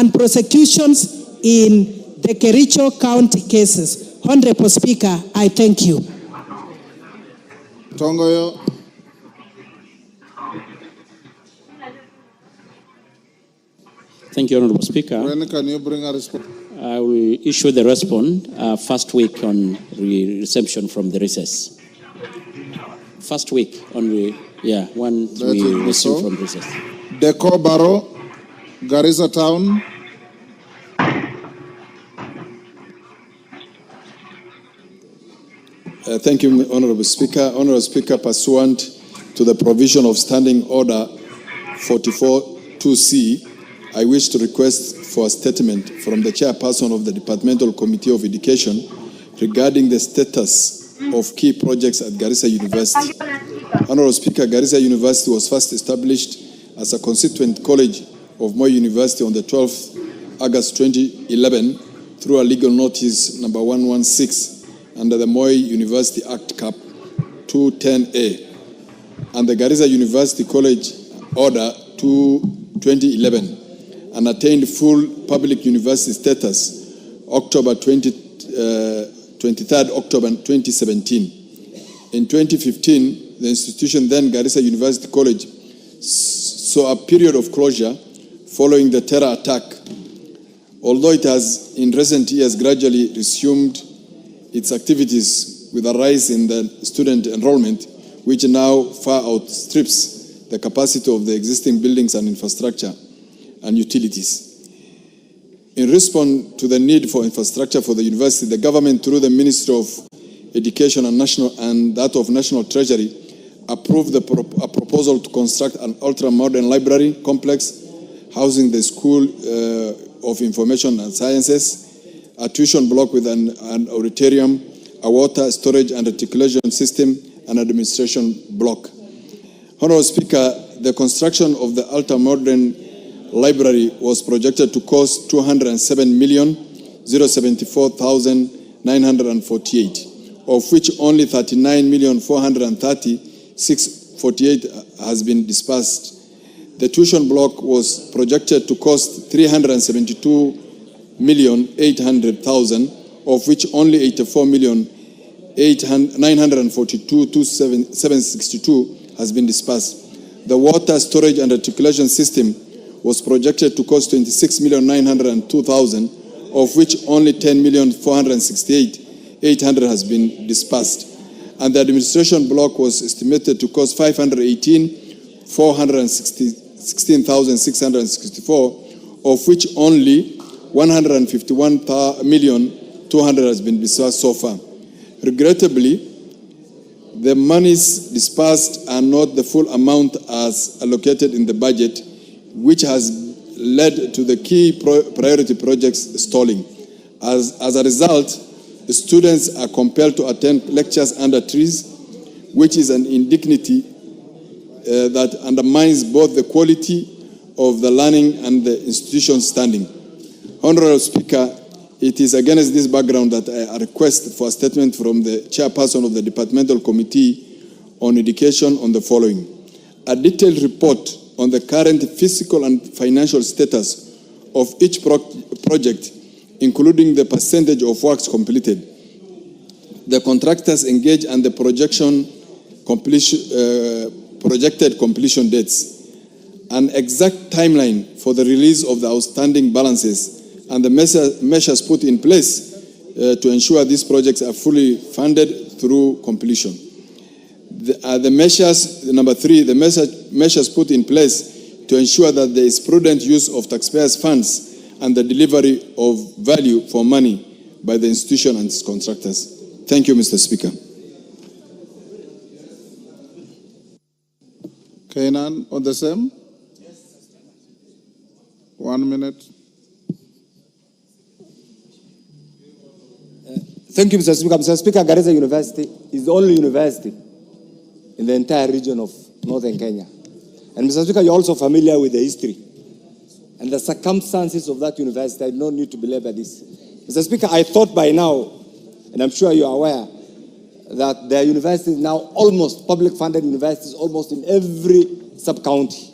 and prosecutions in the Kericho County cases. Honorable Speaker, I thank you. Tongoyo. Thank you, Honorable Speaker. When can you bring a response? I will issue the response first week on reception from the recess. First week on once we resume from recess. Deco Baro, Garissa Town. Thank you, Honorable Speaker. Honorable Speaker, pursuant to the provision of Standing Order 44-2C, I wish to request for a statement from the chairperson of the Departmental Committee of Education regarding the status of key projects at Garissa University. Honorable Speaker, Garissa University was first established as a constituent college of Moi University on the 12th August 2011 through a legal notice number 116 under the Moi University Act Cap 210A and the Garissa University College Order 2011 and attained full public university status October 23rd October 2017. In 2015, the institution, then Garissa University College, saw a period of closure following the terror attack. Although it has in recent years gradually resumed its activities with a rise in the student enrollment, which now far outstrips the capacity of the existing buildings and infrastructure and utilities. In response to the need for infrastructure for the university, the government, through the Ministry of Education and that of National Treasury, approved a proposal to construct an ultra-modern library complex housing the School of Information and Sciences, a tuition block with an auditorium, a water storage and reticulation system, and administration block. Honorable Speaker, the construction of the ultra-modern library was projected to cost 207,074,948, of which only 39,430,648 has been disbursed. The tuition block was projected to cost 372,800,000, of which only 84,942,762 has been disbursed. The water storage and reticulation system was projected to cost 26,902,000, of which only 10,468,800 has been disbursed. And the administration block was estimated to cost 518,416,664, of which only 151,200,000 has been disbursed so far. Regrettably, the monies disbursed are not the full amount as allocated in the budget, which has led to the key priority projects stalling. As a result, the students are compelled to attend lectures under trees, which is an indignity that undermines both the quality of the learning and the institution's standing. Honorable Speaker, it is against this background that I request for a statement from the chairperson of the Departmental Committee on Education on the following. A detailed report on the current physical and financial status of each project, including the percentage of works completed, the contractors engaged, and the projected completion dates, an exact timeline for the release of the outstanding balances, and the measures put in place to ensure these projects are fully funded through completion. Number three, the measures put in place to ensure that there is prudent use of taxpayers' funds and the delivery of value for money by the institution and its contractors. Thank you, Mr. Speaker. Kainan, on the same? 1 minute. Thank you, Mr. Speaker. Mr. Speaker, Garissa University is the only university in the entire region of northern Kenya. And Mr. Speaker, you're also familiar with the history and the circumstances of that university. I do not need to belabor this. Mr. Speaker, I thought by now, and I'm sure you are aware, that there are universities now, almost public funded universities, almost in every sub-county.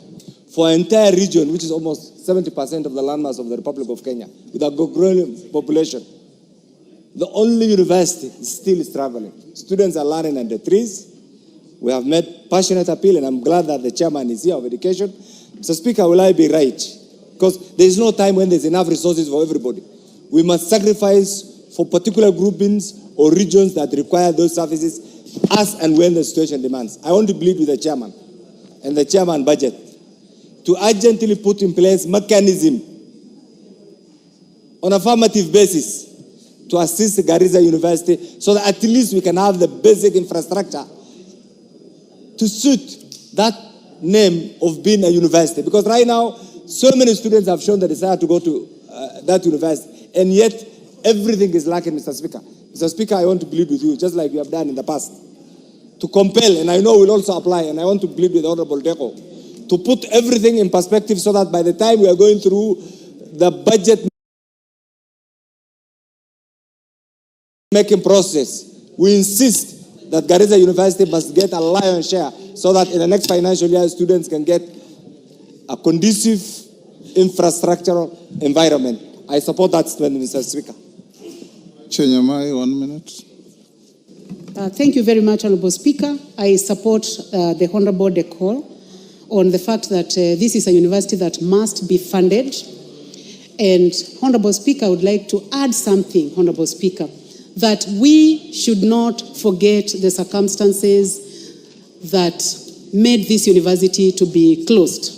for an entire region, which is almost 70% of the landmass of the Republic of Kenya, with a growing population. The only university still is traveling. Students are learning under trees. We have made passionate appeal, and I'm glad that the chairman is here of education. Mr. Speaker, will I be right? Because there is no time when there's enough resources for everybody. We must sacrifice for particular groupings or regions that require those services as and when the situation demands. I want to plead with the chairman and the chairman budget to urgently put in place mechanism on affirmative basis to assist Garissa University so that at least we can have the basic infrastructure to suit that name of being a university. Because right now, so many students have shown the desire to go to that university, and yet everything is lacking, Mr. Speaker. Mr. Speaker, I want to plead with you, just like you have done in the past, to compel, and I know will also apply, and I want to plead with the Honorable Deco, to put everything in perspective so that by the time we are going through the budget making process, we insist that Garissa University must get a lion's share so that in the next financial year, students can get a conducive infrastructural environment. I support that statement, Mr. Speaker. Chenyamai, 1 minute. Thank you very much, Honorable Speaker. I support the Honorable Deco on the fact that this is a university that must be funded. And Honorable Speaker, I would like to add something, Honorable Speaker, that we should not forget the circumstances that made this university to be closed.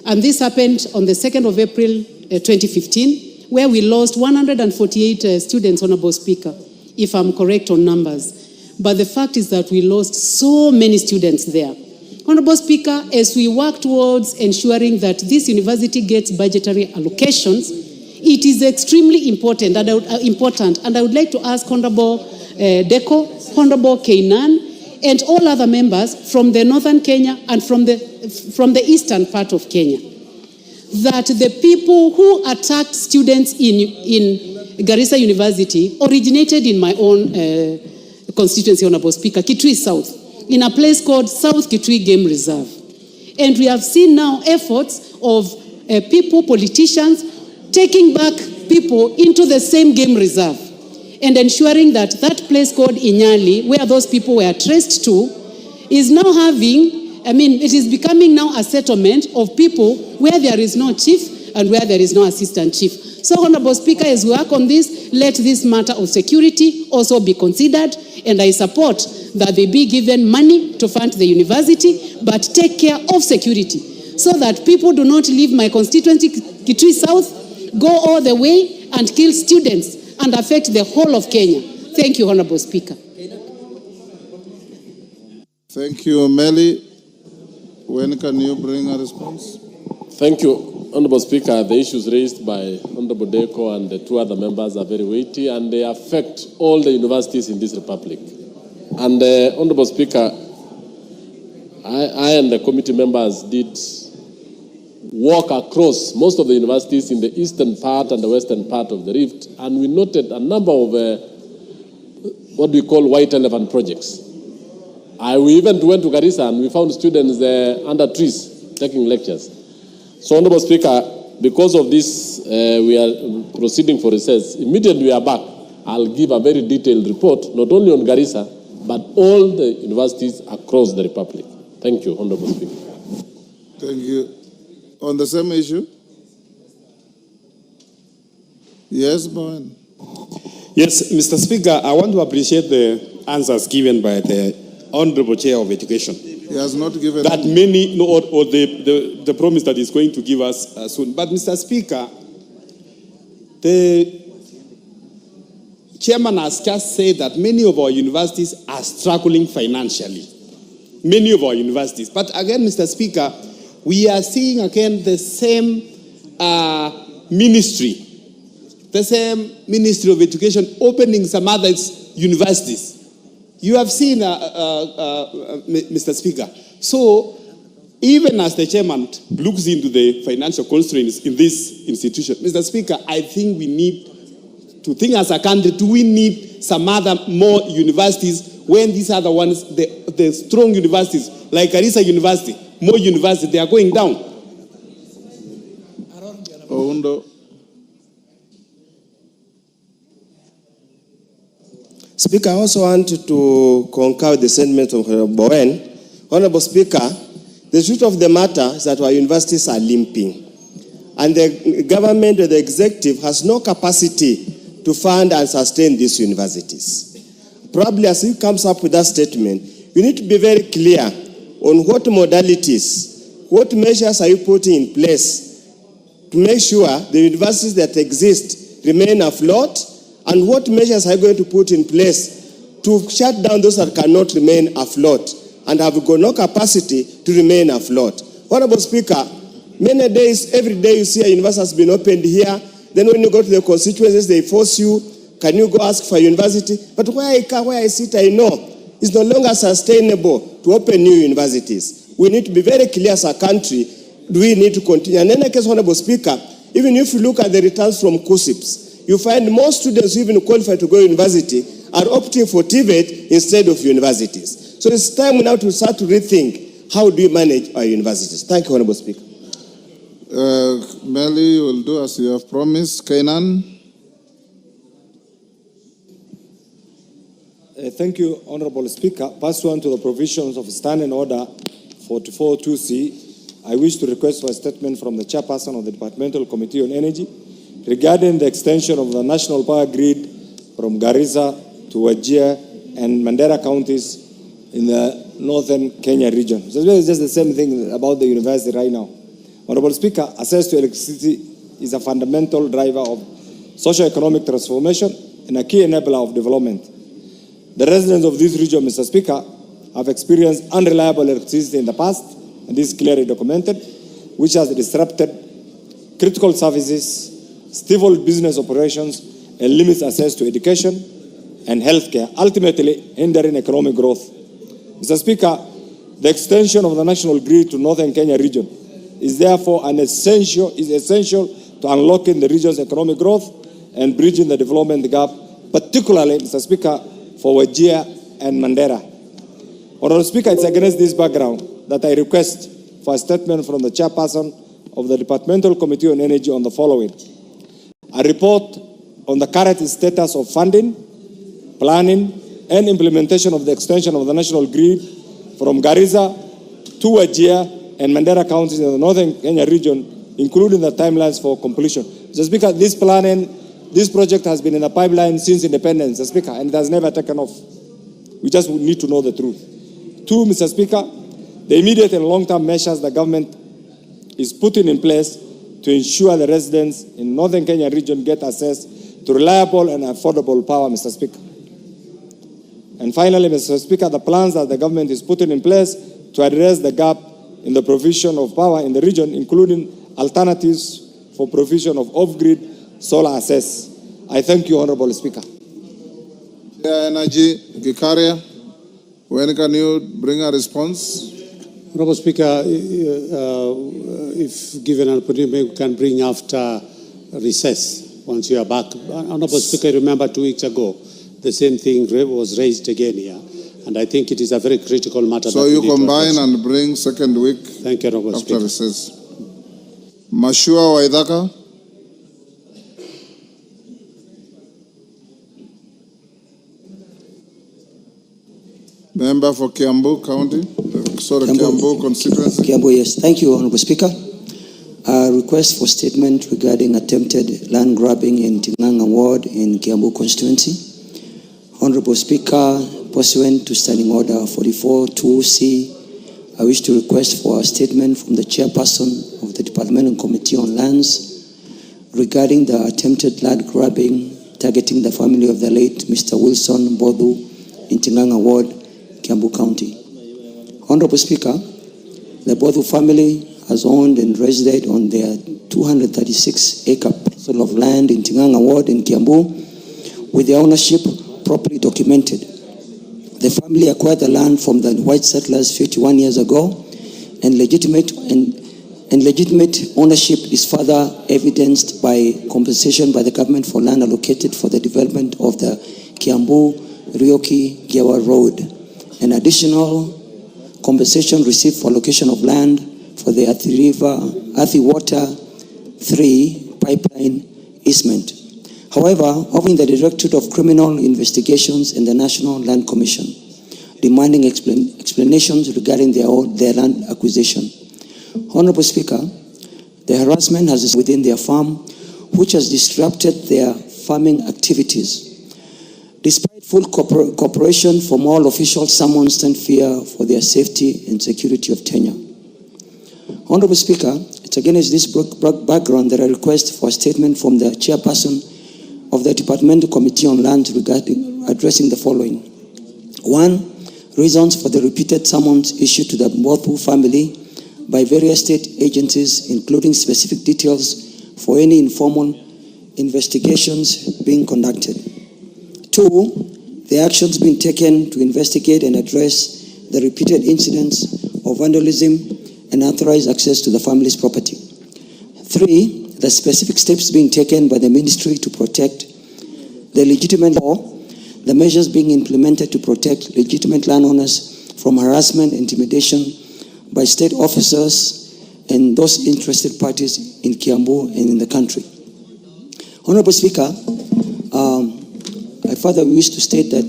And this happened on the 2nd of April 2015, where we lost 148 students, Honorable Speaker, if I'm correct on numbers. But the fact is that we lost so many students there. Honorable Speaker, as we work towards ensuring that this university gets budgetary allocations, it is extremely important, and I would like to ask Honorable Deco, Honorable Kainan, and all other members from the northern Kenya and from the eastern part of Kenya, that the people who attacked students in Garissa University originated in my own constituency, Honorable Speaker, Kitui South, in a place called South Kitui Game Reserve. And we have seen now efforts of people, politicians, taking back people into the same game reserve and ensuring that that place called Inyali, where those people were traced to, is now it is becoming now a settlement of people where there is no chief and where there is no assistant chief. So, Honorable Speaker, as we work on this, let this matter of security also be considered, and I support that they be given money to fund the university, but take care of security so that people do not leave my constituency, Kitui South, go all the way and kill students and affect the whole of Kenya. Thank you, Honorable Speaker. Thank you, Meli. When can you bring a response? Thank you, Honorable Speaker. The issues raised by Honorable Deco and the two other members are very weighty, and they affect all the universities in this republic. And Honorable Speaker, I and the committee members did walk across most of the universities in the eastern part and the western part of the rift, and we noted a number of what we call white elephant projects. We even went to Garissa and we found students under trees taking lectures. So, Honorable Speaker, because of this, we are proceeding for recess. Immediately we are back, I'll give a very detailed report, not only on Garissa, but all the universities across the republic. Thank you, Honorable Speaker. Thank you. On the same issue? Yes, Bowen. Yes, Mr. Speaker, I want to appreciate the answers given by the Honorable Chair of Education. He has not given that many, or the promise that he's going to give us soon. But, Mr. Speaker, the chairman has just said that many of our universities are struggling financially. Many of our universities. But again, Mr. Speaker, we are seeing again the same ministry of Education opening some other universities. You have seen, Mr. Speaker. So, even as the chairman looks into the financial constraints in this institution, Mr. Speaker, I think we need to think as a country, do we need some other more universities when these other ones, the strong universities, like Garissa University, more universities, they are going down. Omondo. Speaker, I also want to concur with the sentiment of Honorable Bowen. Honorable Speaker, the truth of the matter is that our universities are limping. And the government or the executive has no capacity to fund and sustain these universities. Probably as he comes up with that statement, you need to be very clear on what modalities, what measures are you putting in place to make sure the universities that exist remain afloat, and what measures are you going to put in place to shut down those that cannot remain afloat and have got no capacity to remain afloat. Honorable Speaker, many days, every day you see a university has been opened here, then when you go to the constituencies, they force you, can you go ask for a university? But where I sit, I know it's no longer sustainable to open new universities. We need to be very clear as a country, do we need to continue? And in any case, Honorable Speaker, even if you look at the returns from KUSIPs, you find most students who even qualify to go to university are opting for TVET instead of universities. So it's time now to start to rethink how do you manage our universities. Thank you, Honorable Speaker. Melly will do as you have promised. Kainan. Thank you, Honorable Speaker. Pursuant to the provisions of Standing Order 44.2c, I wish to request for a statement from the chairperson of the Departmental Committee on Energy regarding the extension of the national power grid from Garissa to Wajir and Mandera counties in the northern Kenya region. So it's just the same thing about the university right now. Honorable Speaker, access to electricity is a fundamental driver of socio-economic transformation and a key enabler of development. The residents of this region, Mr. Speaker, have experienced unreliable electricity in the past, and this is clearly documented, which has disrupted critical services, stifled business operations, and limits access to education and healthcare, ultimately hindering economic growth. Mr. Speaker, the extension of the national grid to northern Kenya region is therefore essential to unlocking the region's economic growth and bridging the development gap, particularly, Mr. Speaker, for Wajir and Mandera. Honorable Speaker, it's against this background that I request for a statement from the chairperson of the Departmental Committee on Energy on the following. A report on the current status of funding, planning, and implementation of the extension of the national grid from Garissa to Wajir and Mandera counties in the northern Kenya region, including the timelines for completion. Mr. Speaker, this project has been in the pipeline since independence, Mr. Speaker, and it has never taken off. We just need to know the truth. Two, Mr. Speaker, the immediate and long-term measures the government is putting in place to ensure the residents in northern Kenya region get access to reliable and affordable power, Mr. Speaker. And finally, Mr. Speaker, the plans that the government is putting in place to address the gap in the provision of power in the region, including alternatives for provision of off-grid solar access. I thank you, Honorable Speaker. Energy, Gikaria, when can you bring a response? Honorable Speaker, if given an opportunity, we can bring after recess once you are back. Honorable Speaker, remember 2 weeks ago, the same thing was raised again here, and I think it is a very critical matter. So you combine and bring second week. Thank you, Honorable after Speaker. Recess. Mashua Waidaka. Member for Kiambu County, Kiambu constituency. Kiambu, yes. Thank you, Honorable Speaker. A request for statement regarding attempted land grabbing in Tinganga Ward in Kiambu constituency. Honorable Speaker, pursuant to Standing Order 44.2c, I wish to request for a statement from the chairperson of the Departmental Committee on Lands regarding the attempted land grabbing targeting the family of the late Mr. Wilson Bodu in Tinganga Ward, Kiambu County. Honorable Speaker, the Bodu family has owned and resided on their 236-acre parcel of land in Tinganga Ward in Kiambu with their ownership properly documented. The family acquired the land from the white settlers 51 years ago, and legitimate ownership is further evidenced by compensation by the government for land allocated for the development of the Kiambu-Rioki-Giawa Road. An additional compensation received for allocation of land for the Athi Water 3 pipeline easement. However, offering the Directorate of Criminal Investigations and the National Land Commission, demanding explanations regarding their land acquisition. Honorable Speaker, the harassment has within their farm, which has disrupted their farming activities. Despite full cooperation from all officials, some stand fear for their safety and security of tenure. Honorable Speaker, it's against this background that I request for a statement from the chairperson of the Departmental Committee on Land regarding addressing the following. 1, reasons for the repeated summons issued to the Mbothu family by various state agencies, including specific details for any informal investigations being conducted. 2, the actions being taken to investigate and address the repeated incidents of vandalism and unauthorized access to the family's property. 3, the specific steps being taken by the ministry to protect the legitimate law, the measures being implemented to protect legitimate landowners from harassment, intimidation by state officers and those interested parties in Kiambu and in the country. Honorable Speaker, I further wish to state that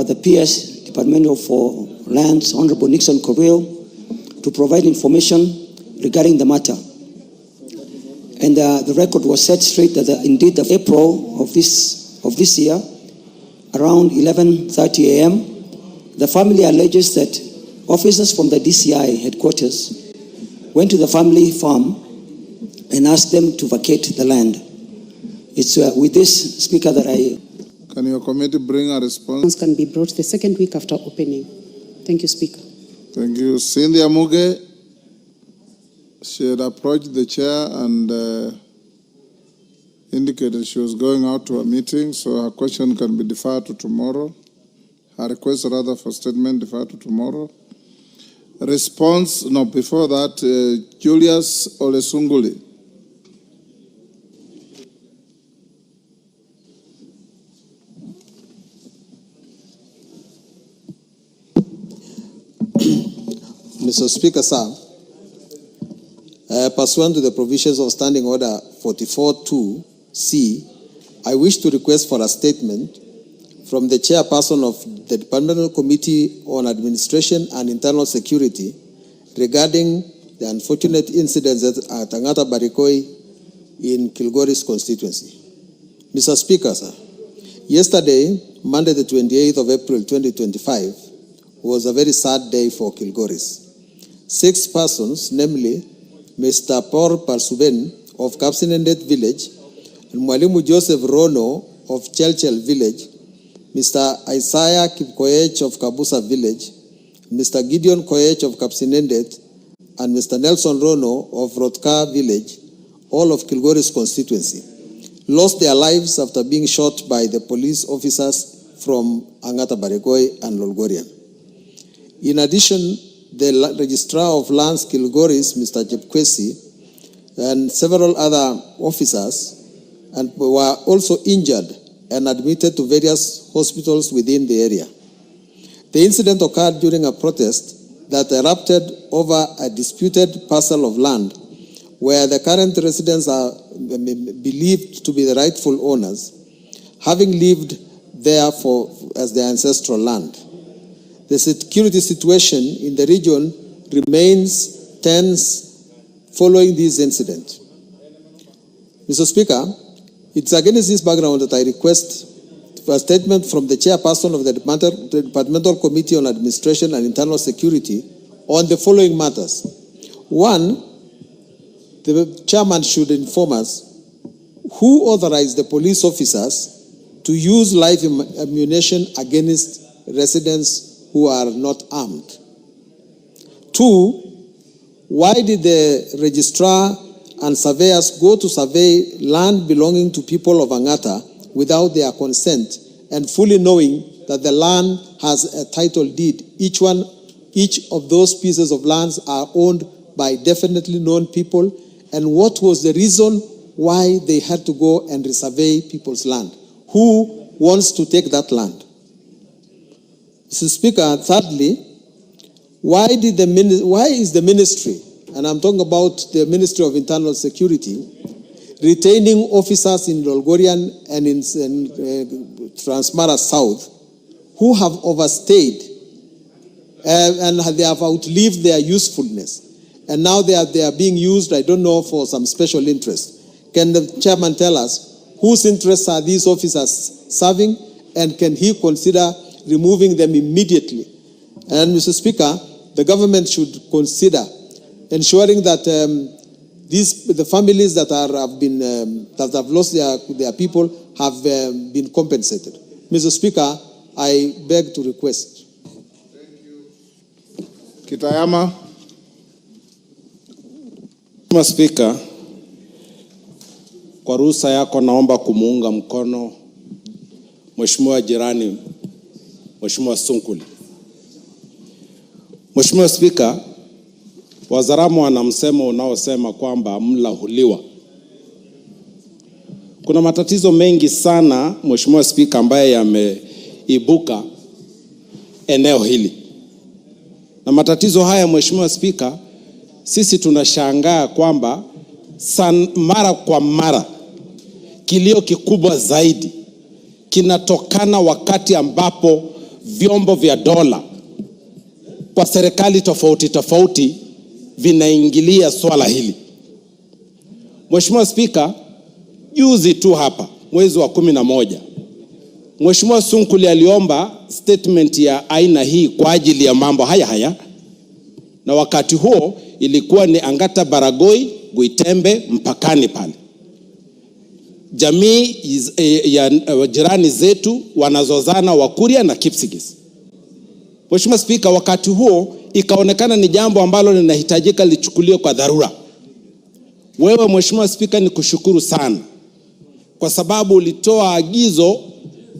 the PS, Department for Lands, Honorable Nixon Correo, to provide information regarding the matter. And the record was set straight that indeed the April of this year, around 11:30 a.m., the family alleges that officers from the DCI headquarters went to the family farm and asked them to vacate the land. It's with this, Speaker, that I... Can your committee bring a response? Can be brought the second week after opening. Thank you, Speaker. Thank you. Cynthia Muge, she had approached the chair and indicated she was going out to a meeting, so her question can be deferred to tomorrow. Her request rather for statement deferred to tomorrow. Response, no, before that, Julius Olesunguli. Mr. Speaker, sir, pursuant to the provisions of Standing Order 44.2c, I wish to request for a statement from the chairperson of the Departmental Committee on Administration and Internal Security regarding the unfortunate incidents at Angata Barakoi in Kilgoris constituency. Mr. Speaker, sir, yesterday, Monday the 28th of April 2025, was a very sad day for Kilgoris. 6 persons, namely Mr. Paul Parsuben of Kapsinendet Village and Mwalimu Joseph Rono of Chelchel Village, Mr. Isaiah Kipkoech of Kabusa Village, Mr. Gideon Koech of Kapsinendet, and Mr. Nelson Rono of Rotka Village, all of Kilgoris constituency, lost their lives after being shot by the police officers from Angata Barakoi and Lolgorian. In addition, the Registrar of Lands Kilgoris, Mr. Jepkwesi, and several other officers were also injured and admitted to various hospitals within the area. The incident occurred during a protest that erupted over a disputed parcel of land where the current residents are believed to be the rightful owners, having lived there as their ancestral land. The security situation in the region remains tense following this incident. Mr. Speaker, it's against this background that I request a statement from the chairperson of the Departmental Committee on Administration and Internal Security on the following matters. 1, the chairman should inform us who authorized the police officers to use live ammunition against residents who are not armed. 2, why did the registrar and surveyors go to survey land belonging to people of Angata without their consent and fully knowing that the land has a title deed? Each of those pieces of lands are owned by definitely known people. And what was the reason why they had to go and resurvey people's land? Who wants to take that land? Mr. Speaker, thirdly, why is the ministry, and I'm talking about the Ministry of Internal Security, retaining officers in Lolgorian and in Transmara South who have overstayed and they have outlived their usefulness. And now they are being used, I don't know, for some special interest. Can the chairman tell us whose interests are these officers serving, and can he consider removing them immediately? And Mr. Speaker, the government should consider ensuring that the families that have lost their people have been compensated. Mr. Speaker, I beg to request. Thank you. Kitayama. Mheshimiwa Spika, kwa ruhusa yako naomba kumuunga mkono Mheshimiwa jirani, Mheshimiwa Sunkuli. Mheshimiwa Spika, Wazaramo wana msemo unaosema kwamba mla huliwa. Kuna matatizo mengi sana Mheshimiwa Spika ambaye yameibuka eneo hili. Na matatizo haya Mheshimiwa Spika, sisi tunashangaa kwamba mara kwa mara kilio kikubwa zaidi kinatokana wakati ambapo vyombo vya dola kwa serikali tofauti tofauti vinaingilia swala hili. Mheshimiwa Spika, juzi tu hapa mwezi wa 11 Mheshimiwa Sunkuli aliomba statement ya aina hii kwa ajili ya mambo haya, na wakati huo ilikuwa ni Angata, Barakoi, Guitembe mpakani pale. Jamii ya jirani zetu wanazozana Wakuria na Kipsigis. Mheshimiwa Spika, wakati huo ikaonekana ni jambo ambalo linahitajika lichukuliwe kwa dharura. Wewe Mheshimiwa Spika, ni kushukuru sana kwa sababu ulitoa agizo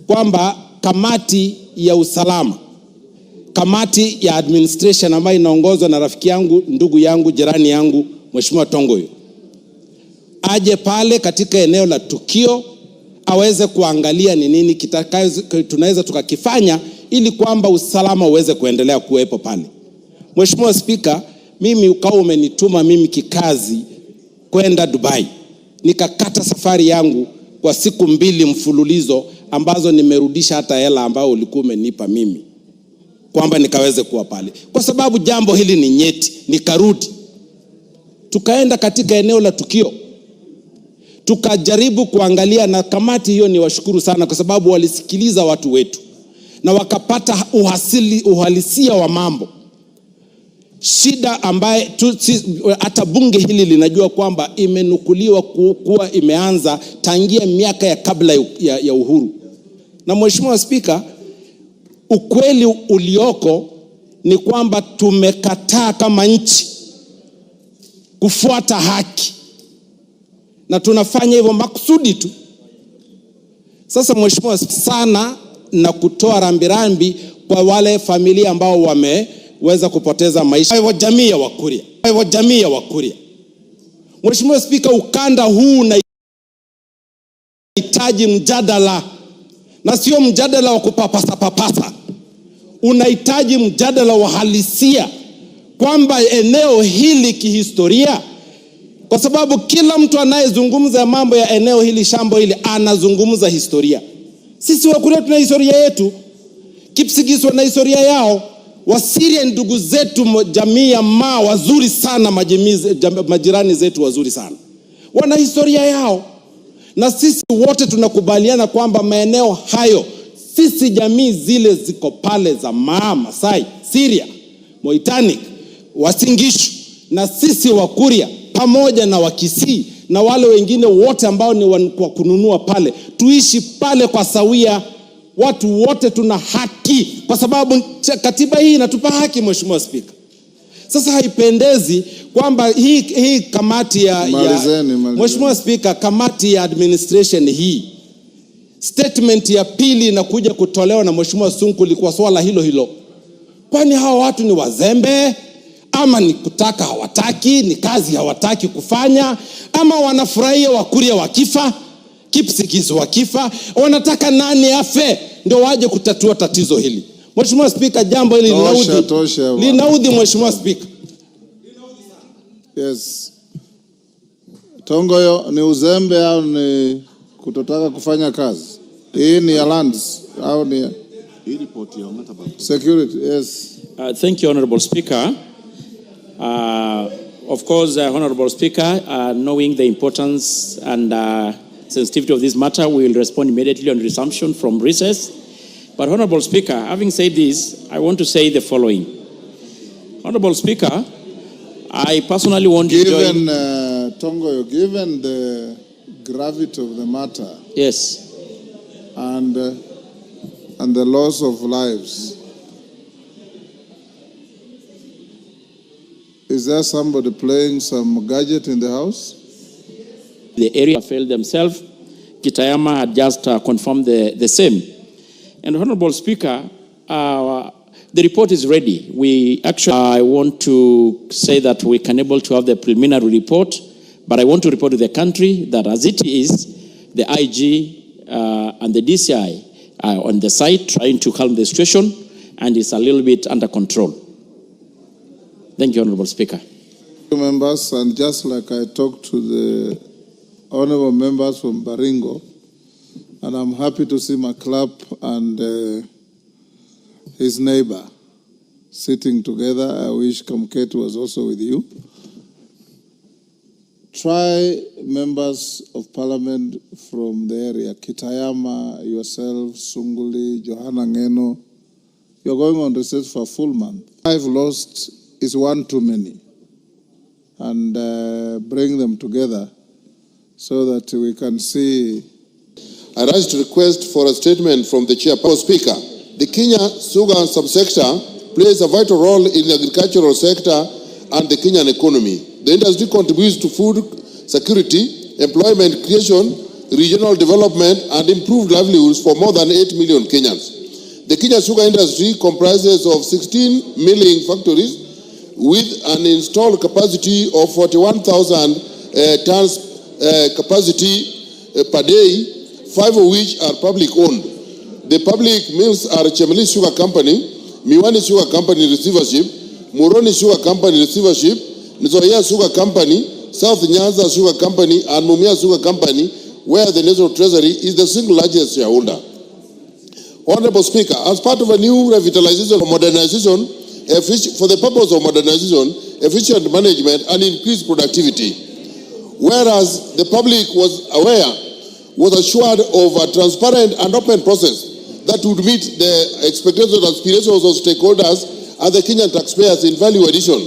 kwamba kamati ya usalama, kamati ya administration ambayo inaongozwa na rafiki yangu, ndugu yangu, jirani yangu Mheshimiwa Tongoyo, aje pale katika eneo la tukio aweze kuangalia ni nini tunaweza tukakifanya ili kwamba usalama uweze kuendelea kuwepo pale. Mheshimiwa Spika, mimi ukao umenituma mimi kikazi kwenda Dubai. Nikakata safari yangu kwa siku 2 mfululizo ambazo nimerudisha hata hela ambayo ulikuwa umenipa mimi kwamba nikaweze kuwa pale. Kwa sababu jambo hili ni nyeti, nikarudi. Tukaenda katika eneo la tukio. Tukajaribu kuangalia, na kamati hiyo ni washukuru sana kwa sababu walisikiliza watu wetu na wakapata uhalisia wa mambo. Shida ambaye hata bunge hili linajua kwamba imenukuliwa kuwa imeanza tangia miaka ya kabla ya uhuru. Na Mheshimiwa Spika, ukweli ulioko ni kwamba tumekataa kama nchi kufuata haki, na tunafanya hivyo makusudi tu. Sasa Mheshimiwa sana, na kutoa rambirambi kwa wale familia ambao wameweza kupoteza maisha wa jamii ya Wakuria. Mheshimiwa Spika, ukanda huu unahitaji mjadala, na sio mjadala wa kupapasa. Unahitaji mjadala wa halisia kwamba eneo hili kihistoria, kwa sababu kila mtu anayezungumza mambo ya eneo hili, shambo hili, anazungumza historia. Sisi Wakuria tuna historia yetu, Kipsigis wana historia yao, Wasiria ndugu zetu jamii ya Maa wazuri sana, majirani zetu wazuri sana, wana historia yao. Na sisi wote tunakubaliana kwamba maeneo hayo, sisi jamii zile ziko pale za Maa, Masai, Syria, Moitanic, Wasingishu, na sisi Wakuria pamoja na Wakisii na wale wengine wote ambao ni wa kununua pale, tuishi pale kwa sawia. Watu wote tuna haki kwa sababu katiba hii inatupa haki, Mheshimiwa Spika. Sasa haipendezi kwamba hii kamati Mheshimiwa Spika, kamati ya administration hii, statement ya pili inakuja kutolewa na Mheshimiwa Sunkuli kwa swala hilo. Kwani hawa watu ni wazembe, ama ni kutaka hawataki, ni kazi hawataki kufanya, ama wanafurahia Wakuria wakifa, Kipsigis wakifa, wanataka nani afe ndio waje kutatua tatizo hili? Mheshimiwa Spika, jambo hili linaudhi Mheshimiwa Spika. Yes. Tongoyo, ni uzembe au ni kutotaka kufanya kazi? Hii ni ya lands au ni security? Yes. Thank you, Honorable Speaker. Of course, Honorable Speaker, knowing the importance and sensitivity of this matter, we will respond immediately on resumption from recess. But Honorable Speaker, having said this, I want to say the following. Honorable Speaker, I personally want to join... Tongoyo, given the gravity of the matter... Yes. And the loss of lives, is there somebody playing some gadget in the house? The area failed themselves. Kitayama had just confirmed the same. And Honorable Speaker, the report is ready. I want to say that we can able to have the preliminary report, but I want to report to the country that as it is, the IG and the DCI are on the site trying to calm the situation, and it's a little bit under control. Thank you, Honorable Speaker. Members, and just like I talked to the honorable members from Baringo, and I'm happy to see Maclap and his neighbor sitting together. I wish Kamket was also with you. Try members of parliament from the area, Kitayama, yourself, Sunguli, Johanna Ngeno. You're going on recess for a full month. 5 lost is one too many. And bring them together so that we can see. I rise to request for a statement from the chairperson. Speaker, the Kenya sugar subsector plays a vital role in the agricultural sector and the Kenyan economy. The industry contributes to food security, employment creation, regional development, and improved livelihoods for more than 8 million Kenyans. The Kenya sugar industry comprises of 16 milling factories with an installed capacity of 41,000 tons capacity per day, 5 of which are public owned. The public mills are Chemeli Sugar Company, Miwani Sugar Company receivership, Muroni Sugar Company receivership, Nzoia Sugar Company, South Nyanza Sugar Company, and Mumia Sugar Company, where the National Treasury is the single largest shareholder. Honorable Speaker, as part of a new revitalization or modernization, for the purpose of modernization, efficient management, and increased productivity, whereas the public was assured of a transparent and open process that would meet the expectations and aspirations of stakeholders and the Kenyan taxpayers in value addition.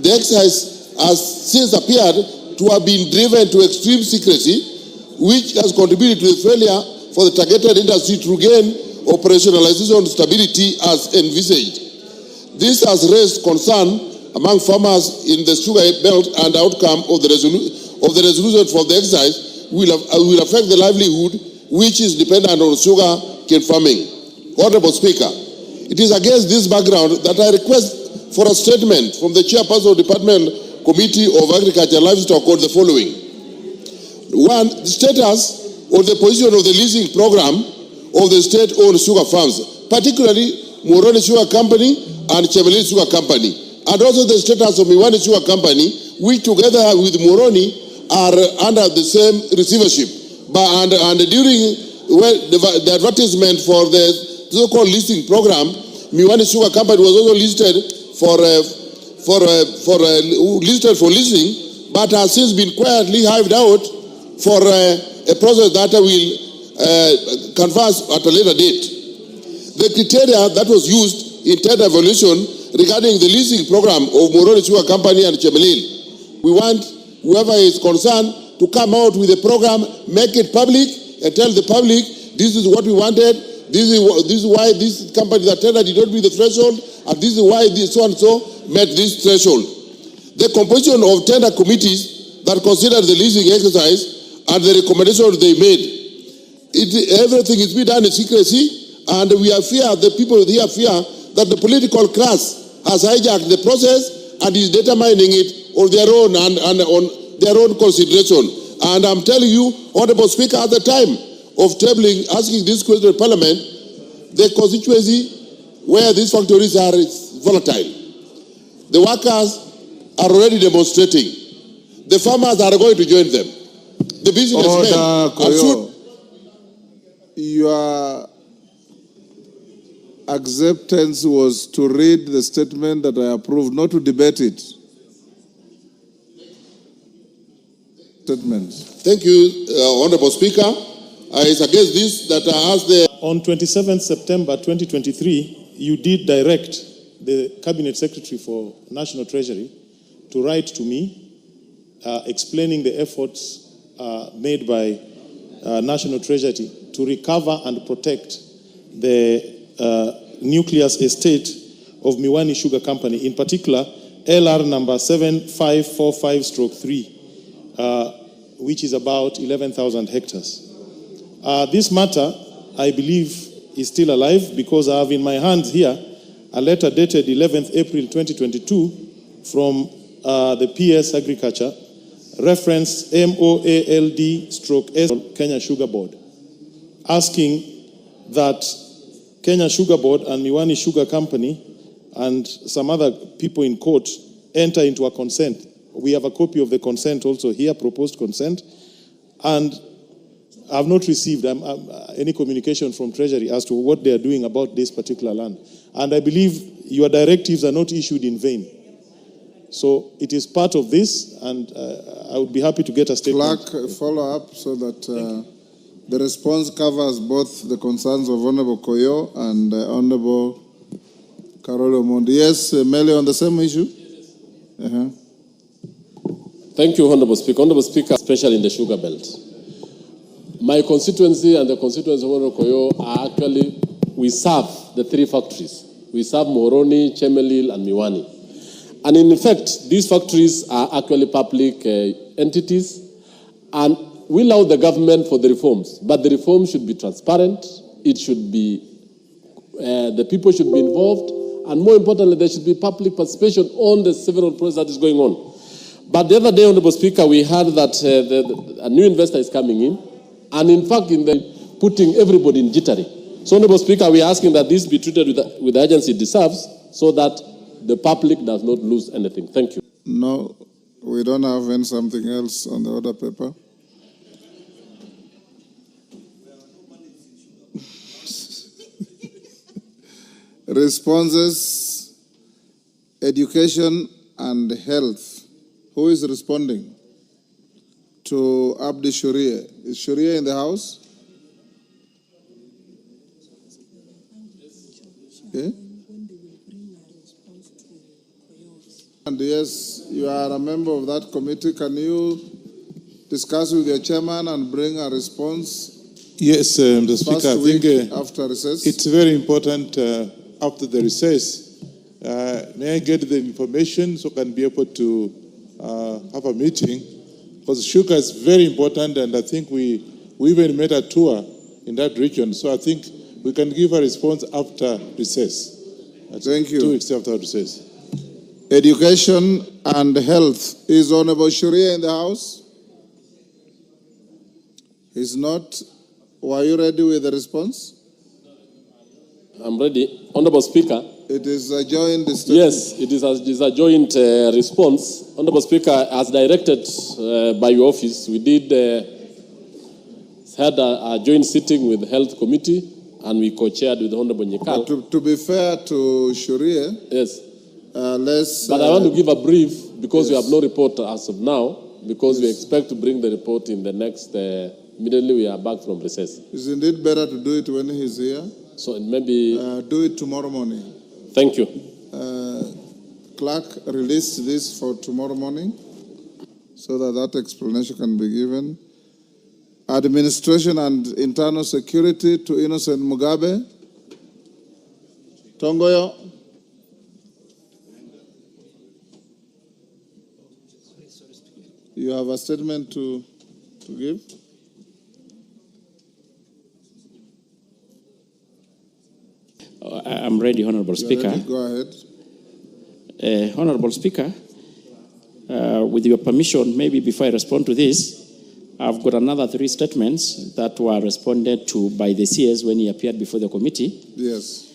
The exercise has since appeared to have been driven to extreme secrecy, which has contributed to the failure for the targeted industry to regain operationalization stability as envisaged. This has raised concern among farmers in the sugar belt, and the outcome of the resolution from the exercise will affect the livelihood which is dependent on sugar cane farming. Honorable Speaker, it is against this background that I request for a statement from the chairperson of the Department Committee of Agriculture and Livestock on the following. 1. The status or the position of the leasing program of the state-owned sugar farms, particularly Moroni Sugar Company and Chemeli Sugar Company, and also the status of Miwani Sugar Company, which together with Moroni are under the same receivership. And during the advertisement for the so-called leasing program, Miwani Sugar Company was also listed for leasing, but has since been quietly hived out for a process that will converse at a later date. The criteria that was used in tender evaluation regarding the leasing program of Moroni Sugar Company and Chemelil, we want whoever is concerned to come out with a program, make it public, and tell the public this is what we wanted. This is why this company that tender did not meet the threshold, and this is why this so and so met this threshold. The composition of tender committees that considered the leasing exercise and the recommendations they made, everything is being done in secrecy, and we are fear, the people here fear that the political class has hijacked the process and is determining it on their own and on their own consideration. And I'm telling you, Honorable Speaker, at the time of asking this question in Parliament, the constituency where these factories are is volatile. The workers are already demonstrating. The farmers are going to join them. The businessmen are Koyo, your acceptance was to read the statement that I approved, not to debate it. Statements. Thank you, Honorable Speaker. I suggest this, that I ask the... On 27th September 2023, you did direct the Cabinet Secretary for National Treasury to write to me explaining the efforts made by National Treasury to recover and protect the nucleus estate of Miwani Sugar Company, in particular LR number 7545/3, which is about 11,000 hectares. This matter, I believe, is still alive because I have in my hands here a letter dated 11th April 2022 from the PS Agriculture, reference MOALD/S Kenya Sugar Board, asking that Kenya Sugar Board and Miwani Sugar Company and some other people in court enter into a consent. We have a copy of the consent also here, proposed consent, and I have not received any communication from Treasury as to what they are doing about this particular land. And I believe your directives are not issued in vain. So it is part of this, and I would be happy to get a statement. Clerk, follow up so that the response covers both the concerns of Honorable Koyo and Honorable Carolo Mondi. Yes, Mele, on the same issue? Thank you, Honorable Speaker. Honorable Speaker, especially in the sugar belt. My constituency and the constituency of Honorable Koyo are actually, we serve the three factories. We serve Moroni, Chemelil, and Miwani. And in fact, these factories are actually public entities, and we allow the government for the reforms. But the reforms should be transparent. It should be, the people should be involved, and more importantly, there should be public participation on the several process that is going on. But the other day, Honorable Speaker, we heard that a new investor is coming in, and in fact, putting everybody in jittery. So, Honorable Speaker, we are asking that this be treated with the urgency it deserves, so that the public does not lose anything. Thank you. No, we don't have something else on the order paper. Responses, education and health. Who is responding to Abdi Shuria? Is Shuria in the house? Okay. And yes, you are a member of that committee. Can you discuss with your chairman and bring a response? Yes, Mr. Speaker, I think after recess. It's very important after the recess. May I get the information so I can be able to have a meeting? Because sugar is very important, and I think we even made a tour in that region. So I think we can give a response after recess. Thank you. 2 weeks after recess. Education and health. Is Honorable Shuria in the house? He's not. Were you ready with the response? I'm ready. Honorable Speaker. It is a joint statement. Yes, it is a joint response. Honorable Speaker, as directed by your office, we did had a joint sitting with the Health Committee, and we co-chaired with Honorable Nyekal. To be fair to Shuria, yes. Let's... But I want to give a brief, because we have no report as of now, because we expect to bring the report in the next, immediately we are back from recess. Is indeed better to do it when he's here? So maybe... do it tomorrow morning. Thank you. Clerk, release this for tomorrow morning so that explanation can be given. Administration and internal security to Innocent Mugabe. Tongoyo. You have a statement to give? I'm ready, Honorable Speaker. Ready? Go ahead. Honorable Speaker, with your permission, maybe before I respond to this, I've got another 3 statements that were responded to by the CS when he appeared before the committee. Yes.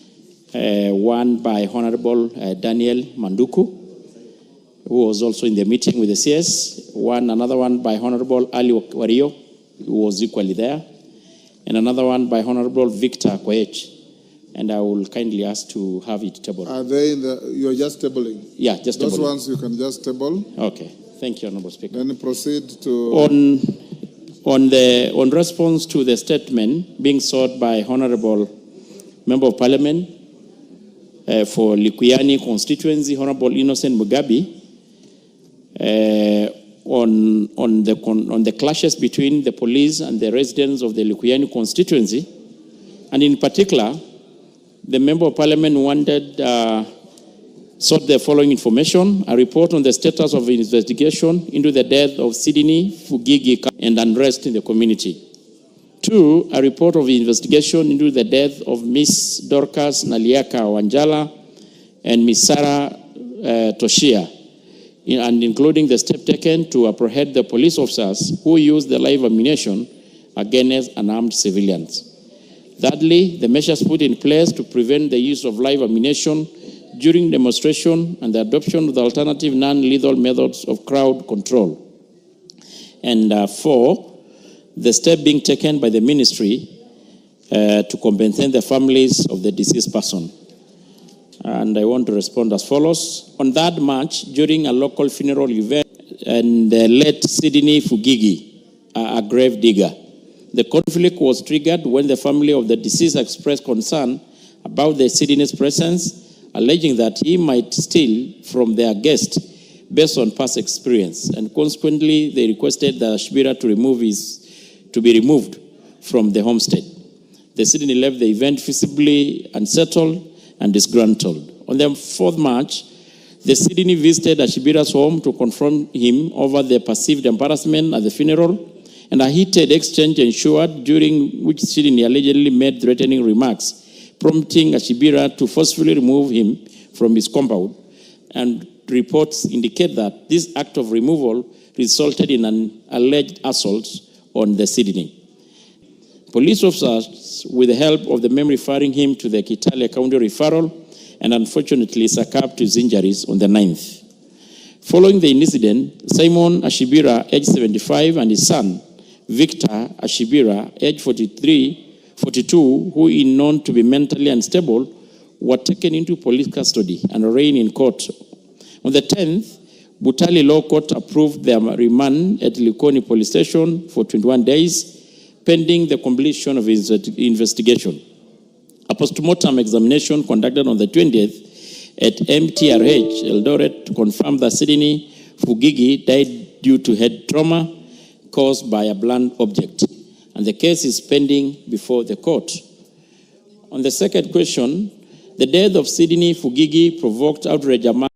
One by Honorable Daniel Manduku, who was also in the meeting with the CS, another one by Honorable Ali Wario, who was equally there, and another one by Honorable Victor Koech. And I will kindly ask to have it tabled. Are they you're just tabling? Yeah, just tabling. Those ones you can just table. Okay. Thank you, Honorable Speaker. Then proceed to... On response to the statement being sought by Honorable Member of Parliament for Likuyani constituency, Honorable Innocent Mugabe, on the clashes between the police and the residents of the Likuyani constituency, and in particular, the Member of Parliament sought the following information: a report on the status of investigation into the death of Sydney Fugigi and unrest in the community. 2, a report of investigation into the death of Miss Dorcas Naliaka Wanjala and Miss Sarah Toshia, and including the step taken to apprehend the police officers who used the live ammunition against unarmed civilians. Thirdly, the measures put in place to prevent the use of live ammunition during demonstration and the adoption of the alternative non-lethal methods of crowd control. And 4, the step being taken by the ministry to compensate the families of the deceased person. And I want to respond as follows. On that March, during a local funeral event, and the late Sydney Fugigi, a grave digger, the conflict was triggered when the family of the deceased expressed concern about the Sydney's presence, alleging that he might steal from their guest based on past experience, and consequently they requested the Ashbira to be removed from the homestead. The Sydney left the event visibly unsettled and disgruntled. On the 4th March, the Sydney visited Ashbira's home to confront him over the perceived embarrassment at the funeral, and a heated exchange ensued, during which Sydney allegedly made threatening remarks, prompting Ashbira to forcefully remove him from his compound. And reports indicate that this act of removal resulted in an alleged assault on the Sydney. Police officers, with the help of the men, referring him to the Kitale County referral, and unfortunately succumbed to his injuries on the 9th. Following the incident, Simon Ashibira, age 75, and his son, Victor Ashibira, age 42, who is known to be mentally unstable, were taken into police custody and arraigned in court. On the 10th, Butali Law Court approved their remand at Likoni Police Station for 21 days, pending the completion of his investigation. A postmortem examination conducted on the 20th at MTRH Eldoret confirmed that Sydney Fugigi died due to head trauma caused by a blunt object, and the case is pending before the court. On the second question, the death of Sydney Fugigi provoked outrage among